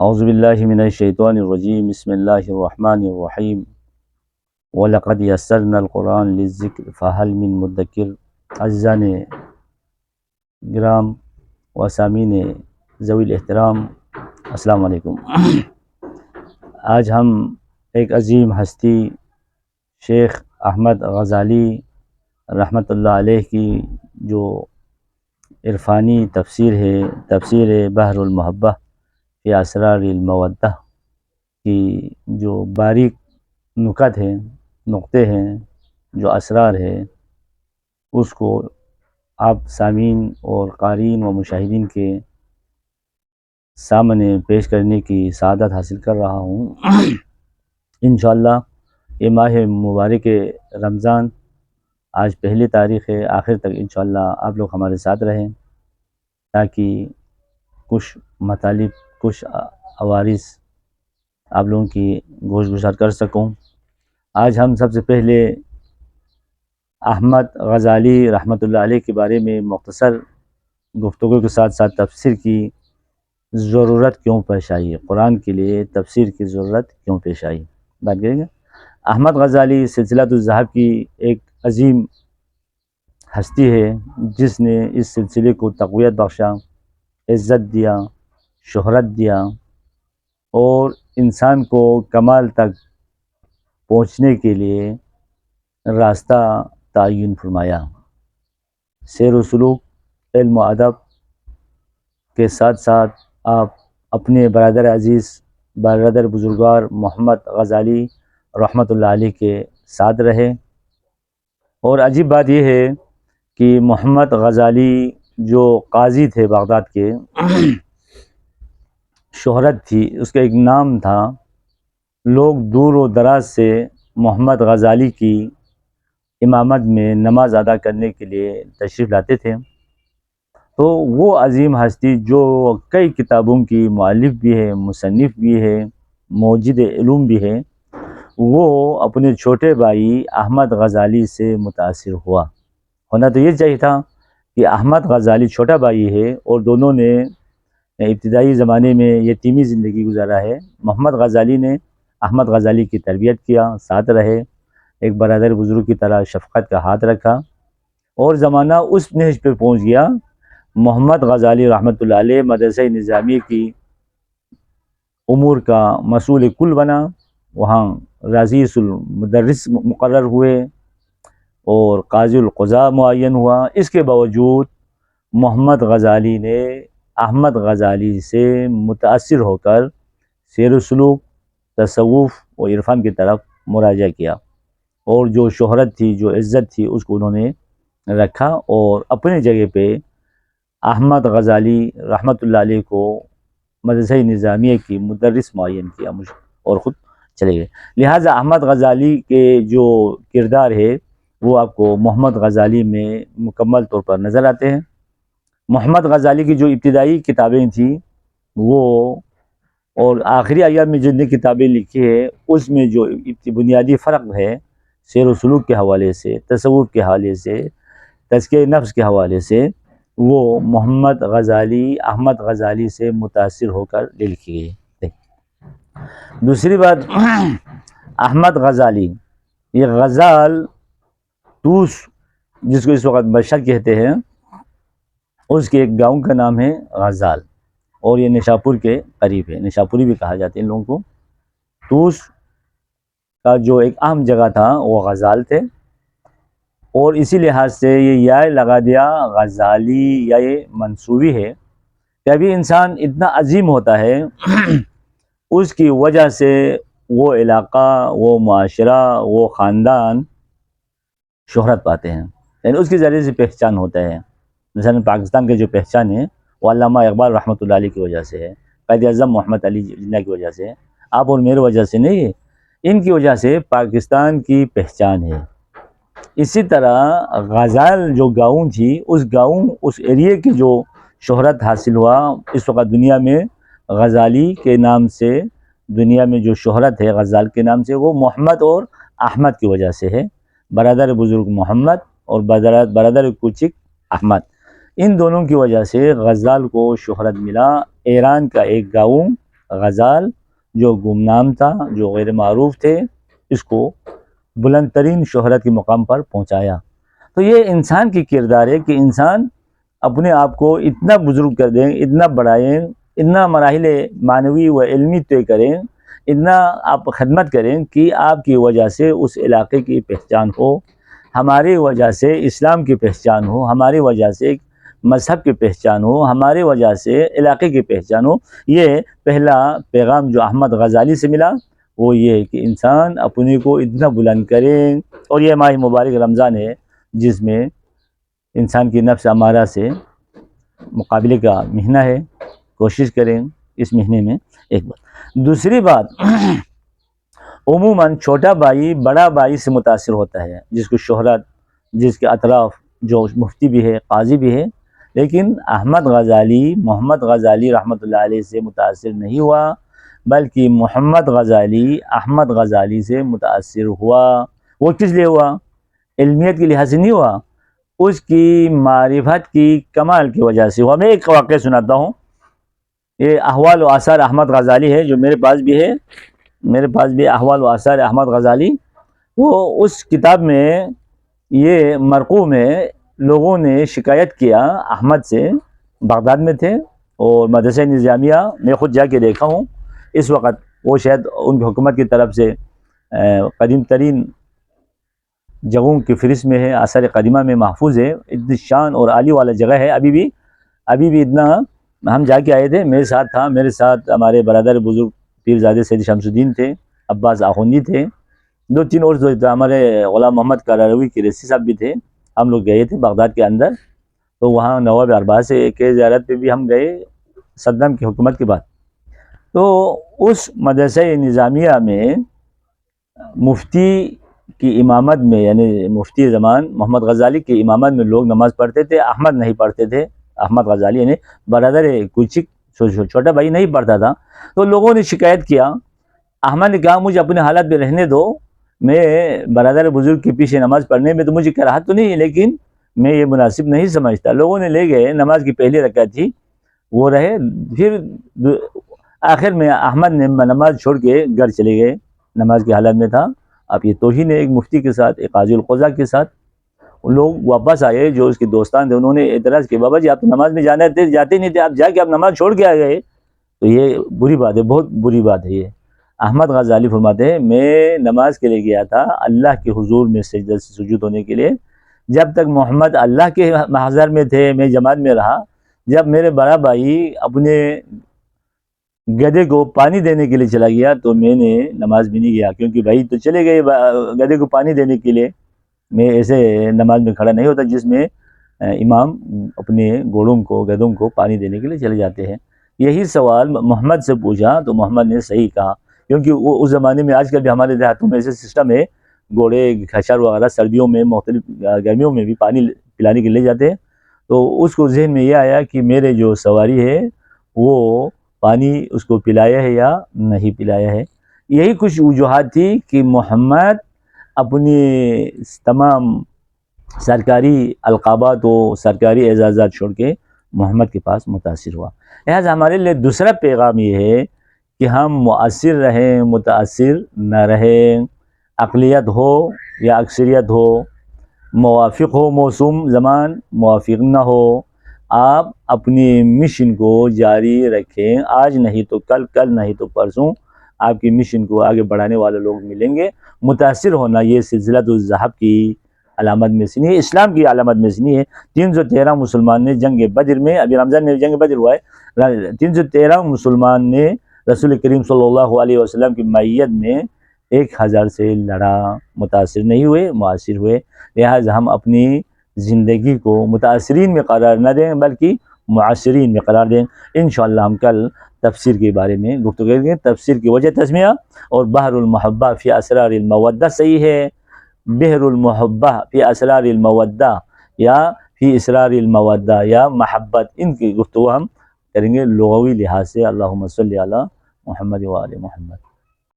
اعوذ باللہ من الشیطان الرجیم بسم اللہ الرحمن الرحیم وَلَقَدْ يَسَّرْنَا القرآن للذکر فَهَلْ من مدکر۔ عزیزان گرام و سامعین ذوی الاحترام، السلام علیکم۔ آج ہم ایک عظیم ہستی شیخ احمد غزالی رحمۃ اللہ علیہ کی جو عرفانی تفسیر ہے، تفسیر بحر المحبہ فی اسرار المودہ کی جو باریک نکت ہیں، نقطے ہیں، جو اسرار ہے، اس کو آپ سامعین اور قارئین و مشاہدین کے سامنے پیش کرنے کی سعادت حاصل کر رہا ہوں۔ انشاءاللہ یہ ماہ مبارک رمضان آج پہلی تاریخ ہے، آخر تک انشاءاللہ آپ لوگ ہمارے ساتھ رہیں تاکہ کچھ مطالب، کچھ عوارض آپ لوگوں کی گوش گزار کر سکوں۔ آج ہم سب سے پہلے احمد غزالی رحمۃ اللہ علیہ کے بارے میں مختصر گفتگو کے ساتھ ساتھ تفسیر کی ضرورت کیوں پیش آئی، قرآن کے لیے تفسیر کی ضرورت کیوں پیش آئی، بات کریں گے۔ احمد غزالی سلسلۃ الذہب کی ایک عظیم ہستی ہے جس نے اس سلسلے کو تقویت بخشا، عزت دیا، شہرت دیا اور انسان کو کمال تک پہنچنے کے لیے راستہ تعین فرمایا۔ سیر و سلوک، علم و ادب کے ساتھ ساتھ آپ اپنے برادر عزیز، برادر بزرگوار محمد غزالی رحمۃ اللہ علیہ کے ساتھ رہے۔ اور عجیب بات یہ ہے کہ محمد غزالی جو قاضی تھے بغداد کے، شہرت تھی، اس کا ایک نام تھا، لوگ دور و دراز سے محمد غزالی کی امامت میں نماز ادا کرنے کے لیے تشریف لاتے تھے۔ تو وہ عظیم ہستی جو کئی کتابوں کی مؤلف بھی ہے، مصنف بھی ہے، موجد علوم بھی ہے، وہ اپنے چھوٹے بھائی احمد غزالی سے متاثر ہوا۔ ہونا تو یہ چاہیے تھا کہ احمد غزالی چھوٹا بھائی ہے اور دونوں نے ابتدائی زمانے میں یتیمی زندگی گزارا ہے۔ محمد غزالی نے احمد غزالی کی تربیت کیا، ساتھ رہے، ایک برادر بزرگ کی طرح شفقت کا ہاتھ رکھا، اور زمانہ اس نہج پہ پہنچ گیا۔ محمد غزالی رحمۃ اللہ علیہ مدرسہ نظامیہ کی امور کا مسئول کل بنا، وہاں رئیس المدرس مقرر ہوئے اور قاضی القضاء معین ہوا۔ اس کے باوجود محمد غزالی نے احمد غزالی سے متاثر ہو کر سیر و سلوک، تصوف و عرفان کی طرف مراجعہ کیا، اور جو شہرت تھی، جو عزت تھی، اس کو انہوں نے رکھا اور اپنی جگہ پہ احمد غزالی رحمۃ اللہ علیہ کو مدرسہ نظامیہ کی مدرس معین کیا اور خود چلے گئے۔ لہٰذا احمد غزالی کے جو کردار ہے وہ آپ کو محمد غزالی میں مکمل طور پر نظر آتے ہیں۔ محمد غزالی کی جو ابتدائی کتابیں تھیں وہ، اور آخری ایام میں جن نے کتابیں لکھی ہے، اس میں جو بنیادی فرق ہے سیر و سلوک کے حوالے سے، تصوف کے حوالے سے، تزکیہ نفس کے حوالے سے، وہ محمد غزالی احمد غزالی سے متاثر ہو کر لکھی گئی۔ دوسری بات، احمد غزالی، یہ غزال طوس جس کو اس وقت مشہد کہتے ہیں، اس کے ایک گاؤں کا نام ہے غزال، اور یہ نشاپور کے قریب ہے، نشاپوری بھی کہا جاتا ہے ان لوگوں کو۔ طوس کا جو ایک اہم جگہ تھا وہ غزال تھے، اور اسی لحاظ سے یہ یا لگا دیا غزالی، یا یہ منصوبی ہے کہ ابھی انسان اتنا عظیم ہوتا ہے اس کی وجہ سے وہ علاقہ، وہ معاشرہ، وہ خاندان شہرت پاتے ہیں، یعنی اس کے ذریعے سے پہچان ہوتا ہے۔ مثلا پاکستان کے جو پہچان ہے وہ علامہ اقبال رحمۃ اللہ علیہ کی وجہ سے ہے، قائد اعظم محمد علی جناح کی وجہ سے ہے، آپ اور میرے وجہ سے نہیں ہے، ان کی وجہ سے پاکستان کی پہچان ہے۔ اسی طرح غزال جو گاؤں تھی، اس گاؤں، اس ایریے کی جو شہرت حاصل ہوا، اس وقت دنیا میں غزالی کے نام سے، دنیا میں جو شہرت ہے غزال کے نام سے، وہ محمد اور احمد کی وجہ سے ہے، برادر بزرگ محمد اور برادر کوچک احمد، ان دونوں کی وجہ سے غزال کو شہرت ملا۔ ایران کا ایک گاؤں غزال جو گمنام تھا، جو غیر معروف تھے، اس کو بلند ترین شہرت کے مقام پر پہنچایا۔ تو یہ انسان کی کردار ہے کہ انسان اپنے آپ کو اتنا بزرگ کر دیں، اتنا بڑھائیں، اتنا مراحل معنوی و علمی طے کریں، اتنا آپ خدمت کریں کہ آپ کی وجہ سے اس علاقے کی پہچان ہو، ہماری وجہ سے اسلام کی پہچان ہو، ہماری وجہ سے مذہب کی پہچان ہو، ہماری وجہ سے علاقے کی پہچان ہو۔ یہ پہلا پیغام جو احمد غزالی سے ملا وہ یہ ہے کہ انسان اپنے کو اتنا بلند کریں، اور یہ ماہ مبارک رمضان ہے جس میں انسان کی نفس امارہ سے مقابلے کا مہینہ ہے، کوشش کریں اس مہینے میں ایک بات۔ دوسری بات، عموماً چھوٹا بھائی بڑا بھائی سے متاثر ہوتا ہے، جس کو شہرت، جس کے اطراف جو مفتی بھی ہے، قاضی بھی ہے، لیکن احمد غزالی محمد غزالی رحمۃ اللہ علیہ سے متاثر نہیں ہوا، بلکہ محمد غزالی احمد غزالی سے متاثر ہوا۔ وہ کس لیے ہوا؟ علمیت کے لحاظ سے نہیں ہوا، اس کی معرفت کی کمال کی وجہ سے ہوا۔ میں ایک واقعہ سناتا ہوں، یہ احوال و آثار احمد غزالی ہے جو میرے پاس بھی احوال و آثار احمد غزالی۔ وہ اس کتاب میں یہ مرقوم میں لوگوں نے شکایت کیا احمد سے، بغداد میں تھے اور مدرسہ نظامیہ میں خود جا کے دیکھا ہوں اس وقت، وہ شاید ان کی حکومت کی طرف سے قدیم ترین جگہوں کی فہرست میں ہے، آثار قدیمہ میں محفوظ ہے، اتنی شان اور عالی والا جگہ ہے۔ ابھی بھی اتنا، ہم جا کے آئے تھے، میرے ساتھ تھا، میرے ساتھ ہمارے برادر بزرگ پیرزادہ سید شمس الدین تھے، عباس آخوندی تھے، 2-3 اور ہمارے غلام محمد کاراروی کی رسی صاحب بھی تھے۔ ہم لوگ گئے تھے بغداد کے اندر، تو وہاں نواب ارباز سے کے زیارت پہ بھی ہم گئے صدام کی حکومت کے بعد۔ تو اس مدرسہ نظامیہ میں مفتی کی امامت میں، یعنی مفتی زمان محمد غزالی کی امامت میں لوگ نماز پڑھتے تھے، احمد نہیں پڑھتے تھے۔ احمد غزالی یعنی برادر کوچک چھوٹا بھائی نہیں پڑھتا تھا۔ تو لوگوں نے شکایت کیا، احمد نے کہا مجھے اپنے حالت پہ رہنے دو، میں برادر بزرگ کے پیچھے نماز پڑھنے میں تو مجھے کراہت تو نہیں ہے، لیکن میں یہ مناسب نہیں سمجھتا۔ لوگوں نے لے گئے، نماز کی پہلی رکعت تھی، وہ رہے، پھر آخر میں احمد نے نماز چھوڑ کے گھر چلے گئے، نماز کی حالت میں تھا۔ اب یہ توہین ہے ایک مفتی کے ساتھ، ایک قاضی القضاء کے ساتھ۔ لوگ واپس آئے جو اس کے دوستان تھے، انہوں نے اعتراض کیا، بابا جی آپ تو نماز میں جاتے نہیں تھے، آپ جا کے آپ نماز چھوڑ کے آ گئے، تو یہ بری بات ہے، بہت بری بات ہے یہ۔ احمد غزالی فرماتے ہیں میں نماز کے لیے گیا تھا اللہ کے حضور میں سجدہ سے سجود ہونے کے لیے، جب تک محمد اللہ کے محضر میں تھے میں جماعت میں رہا۔ جب میرے بڑا بھائی اپنے گدھے کو پانی دینے کے لیے چلا گیا تو میں نے نماز بھی نہیں گیا، کیونکہ بھائی تو چلے گئے گدھے کو پانی دینے کے لیے، میں ایسے نماز میں کھڑا نہیں ہوتا جس میں امام اپنے گدھوں کو پانی دینے کے لیے چلے جاتے ہیں۔ یہی سوال محمد سے پوچھا تو محمد نے صحیح کہا، کیونکہ وہ اس زمانے میں، آج کل بھی ہمارے دیہاتوں میں ایسے سسٹم ہے، گھوڑے کھچر وغیرہ سردیوں میں مختلف گرمیوں میں بھی پانی پلانے کے لیے جاتے ہیں، تو اس کو ذہن میں یہ آیا کہ میرے جو سواری ہے وہ پانی اس کو پلایا ہے یا نہیں پلایا ہے۔ یہی کچھ وجوہات تھی کہ محمد اپنی تمام سرکاری القابات و سرکاری اعزازات چھوڑ کے محمد کے پاس متاثر ہوا۔ لہٰذا ہمارے لیے دوسرا پیغام یہ ہے کہ ہم مؤثر رہیں، متاثر نہ رہیں، اقلیت ہو یا اکثریت ہو، موافق ہو موسوم زمان، موافق نہ ہو، آپ اپنی مشن کو جاری رکھیں، آج نہیں تو کل، کل نہیں تو پرسوں آپ کی مشن کو آگے بڑھانے والے لوگ ملیں گے۔ متاثر ہونا یہ سلسلۃ الذہب کی علامت میں سے نہیں ہے، اسلام کی علامت میں سے نہیں ہے۔ 313 مسلمان نے جنگ بدر میں، ابھی رمضان میں جنگ بدر ہوا ہے، 313 مسلمان نے رسول کریم صلی اللہ علیہ وسلم کی معیت میں 1000 سے لڑا، متاثر نہیں ہوئے، مؤثر ہوئے۔ لہٰذا ہم اپنی زندگی کو متاثرین میں قرار نہ دیں بلکہ معاصرین میں قرار دیں۔ انشاءاللہ ہم کل تفسیر کے بارے میں گفتگو کریں گے، تفسیر کی وجہ تسمیہ اور بحر المحبہ فی اسرار المودہ، صحیح ہے بحر المحبہ فی اسرار المودہ یا فی اسرار المودہ یا محبت، ان کی گفتگو ہم کریں گے لغوی لحاظ سے۔ اللہم صلی علی محمد و آل محمد۔